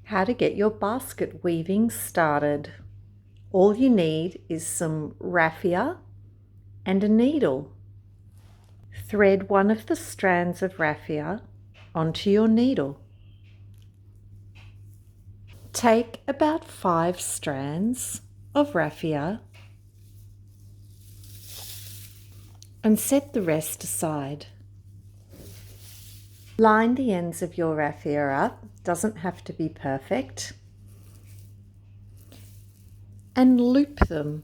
How to get your basket weaving started. All you need is some raffia and a needle. Thread one of the strands of raffia onto your needle. Take about 5 strands of raffia and set the rest aside. Line the ends of your raffia up, doesn't have to be perfect, and loop them.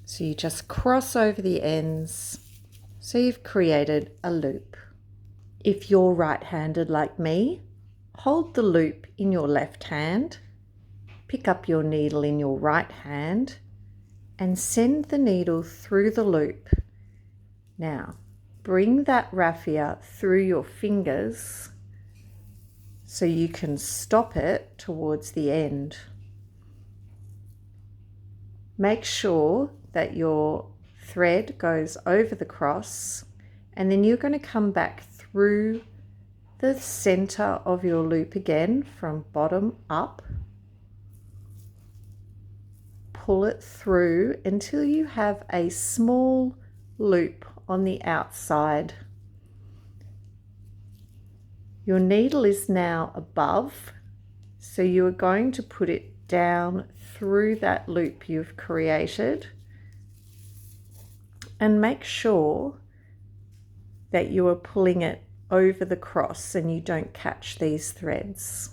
So you just cross over the ends, so you've created a loop. If you're right-handed like me, hold the loop in your left hand, pick up your needle in your right hand, and send the needle through the loop. Now, bring that raffia through your fingers so you can stop it towards the end. Make sure that your thread goes over the cross, and then you're going to come back through the center of your loop again from bottom up. Pull it through until you have a small loop on the outside. Your needle is now above, so you are going to put it down through that loop you've created, and make sure that you are pulling it over the cross and you don't catch these threads.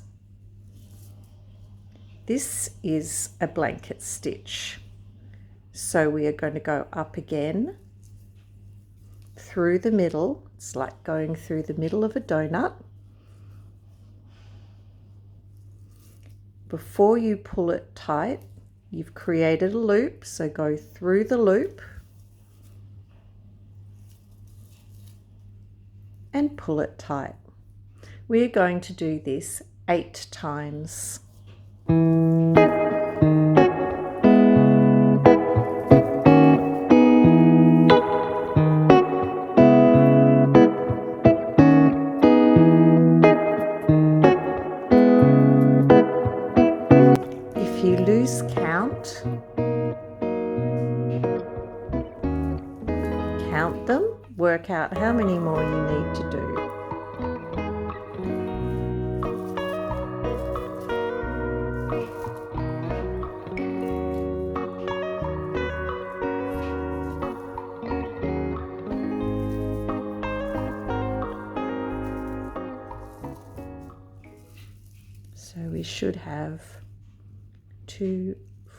This is a blanket stitch, so we are going to go up again through the middle. It's like going through the middle of a donut. Before you pull it tight, you've created a loop, so go through the loop and pull it tight. We are going to do this 8 times. If you lose count, count them, work out how many more you need to do. So we should have 2,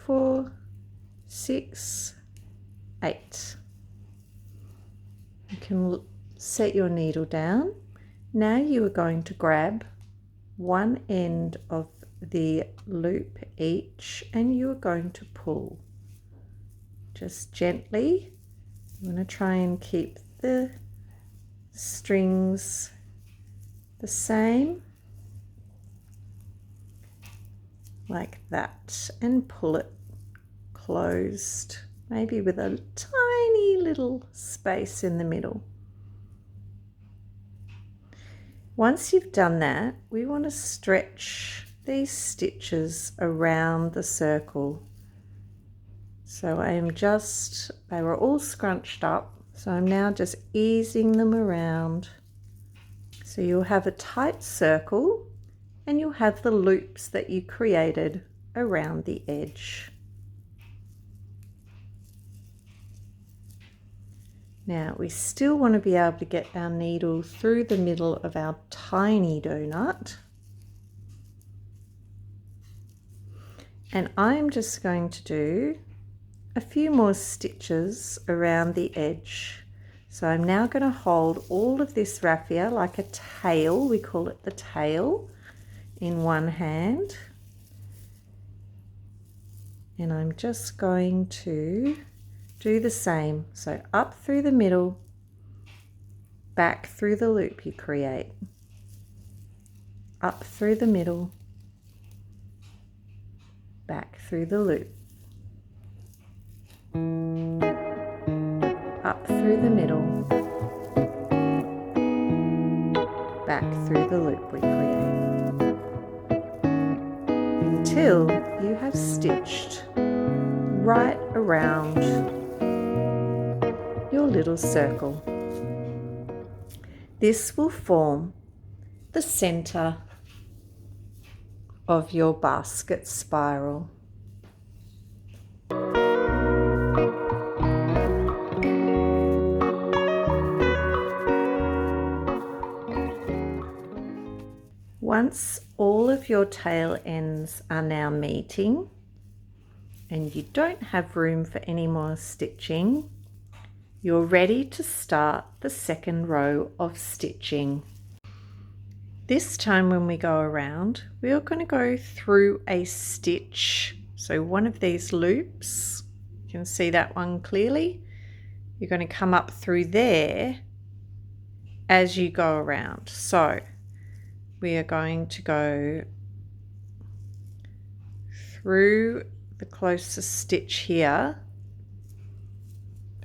4, 6, 8. You can set your needle down. Now you are going to grab one end of the loop each, and you are going to pull just gently. You want to try and keep the strings the same, like that, and pull it closed, maybe with a tiny little space in the middle. Once you've done that, we want to stretch these stitches around the circle. So they were all scrunched up, so I'm now just easing them around. So you'll have a tight circle, and you'll have the loops that you created around the edge. Now we still want to be able to get our needle through the middle of our tiny donut. And I'm just going to do a few more stitches around the edge. So I'm now going to hold all of this raffia like a tail, we call it the tail, in one hand. And I'm just going to do the same. So up through the middle, back through the loop you create. Up through the middle, back through the loop. Up through the middle, back through the loop we create until you have stitched right around your little circle. This will form the center of your basket spiral. Once all of your tail ends are now meeting and you don't have room for any more stitching, you're ready to start the second row of stitching. This time when we go around, we are going to go through a stitch. So one of these loops, you can see that one clearly. You're going to come up through there as you go around. So we are going to go through the closest stitch here.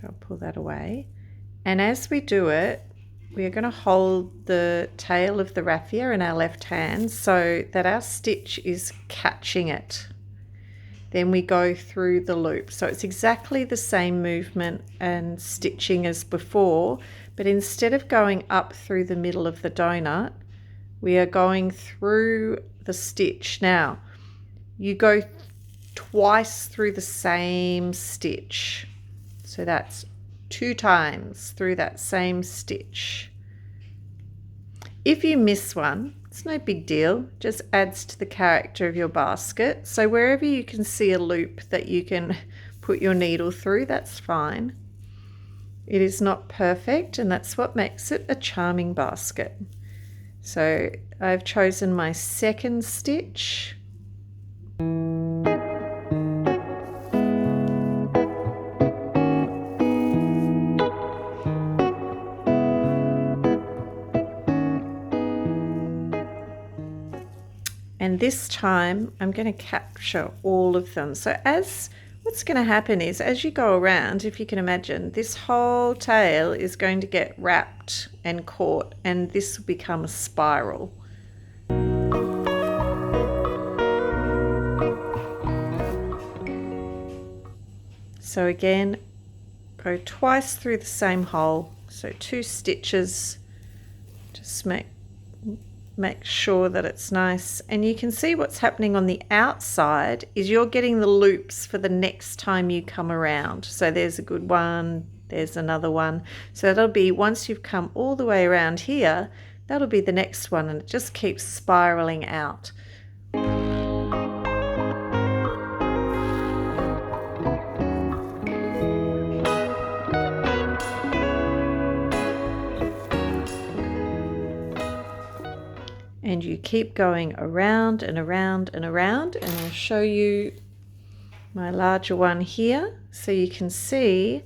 I'll pull that away. And as we do it, we are going to hold the tail of the raffia in our left hand so that our stitch is catching it. Then we go through the loop. So it's exactly the same movement and stitching as before, but instead of going up through the middle of the donut, we are going through the stitch. Now, you go twice through the same stitch. So that's 2 times through that same stitch. If you miss one, it's no big deal, just adds to the character of your basket. So wherever you can see a loop that you can put your needle through, that's fine. It is not perfect, and that's what makes it a charming basket. So I've chosen my second stitch. And this time I'm going to capture all of them. So what's going to happen is as you go around, if you can imagine, this whole tail is going to get wrapped and caught, and this will become a spiral. So again, go twice through the same hole. So 2 stitches, just make sure that it's nice, and you can see what's happening on the outside is you're getting the loops for the next time you come around. So there's a good one, there's another one. So that'll be, once you've come all the way around here, that'll be the next one, and it just keeps spiraling out. And you keep going around and around and around, and I'll show you my larger one here. So you can see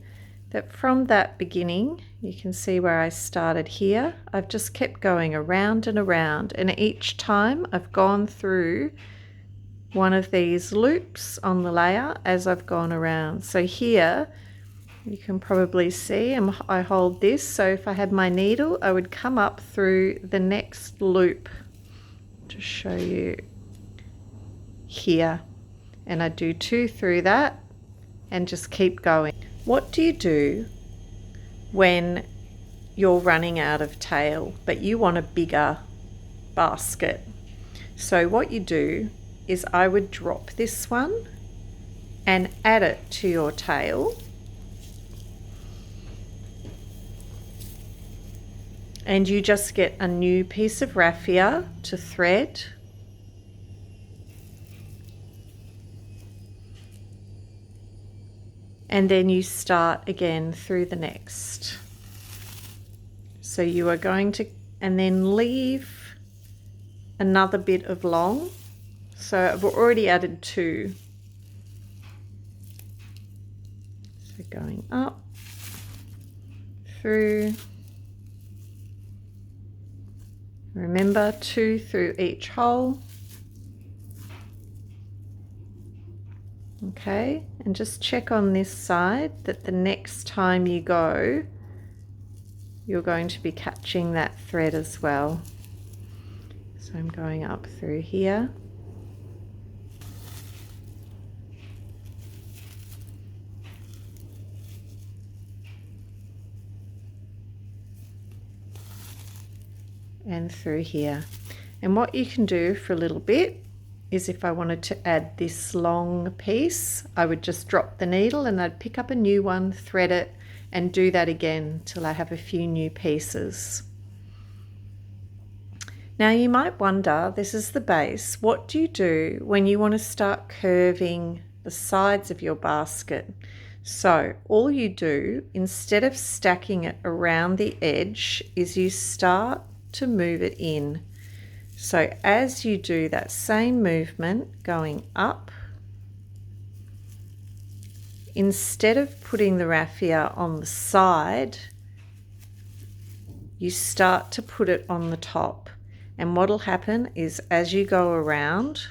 that from that beginning, you can see where I started here. I've just kept going around and around, and each time I've gone through one of these loops on the layer as I've gone around. So here you can probably see I hold this, so if I had my needle, I would come up through the next loop to show you here, and I do 2 through that and just keep going. What do you do when you're running out of tail but you want a bigger basket? So what you do is I would drop this one and add it to your tail, and you just get a new piece of raffia to thread. And then you start again through the next. So you are going to, and then leave another bit of long. So I've already added 2. So going up, through. Remember, 2 through each hole. Okay, and just check on this side that the next time you go, you're going to be catching that thread as well. So I'm going up through here. And through here. And what you can do for a little bit is, if I wanted to add this long piece, I would just drop the needle and I'd pick up a new one, thread it, and do that again till I have a few new pieces. Now you might wonder, this is the base, what do you do when you want to start curving the sides of your basket? So all you do, instead of stacking it around the edge, is you start to move it in. So as you do that same movement going up, instead of putting the raffia on the side, you start to put it on the top. And what'll happen is, as you go around,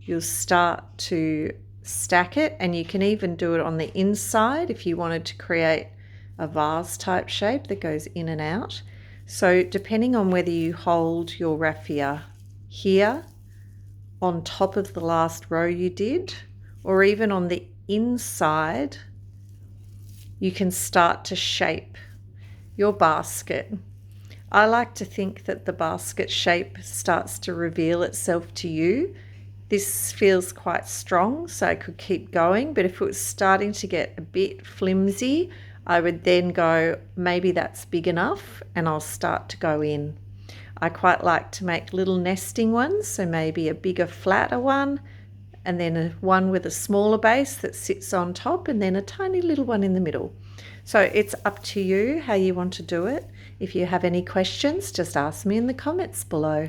you'll start to stack it, and you can even do it on the inside if you wanted to create a vase type shape that goes in and out. So depending on whether you hold your raffia here on top of the last row you did, or even on the inside, you can start to shape your basket. I like to think that the basket shape starts to reveal itself to you. This feels quite strong, so I could keep going, but if it was starting to get a bit flimsy, I would then go, maybe that's big enough, and I'll start to go in. I quite like to make little nesting ones, so maybe a bigger, flatter one, and then one with a smaller base that sits on top, and then a tiny little one in the middle. So it's up to you how you want to do it. If you have any questions, just ask me in the comments below.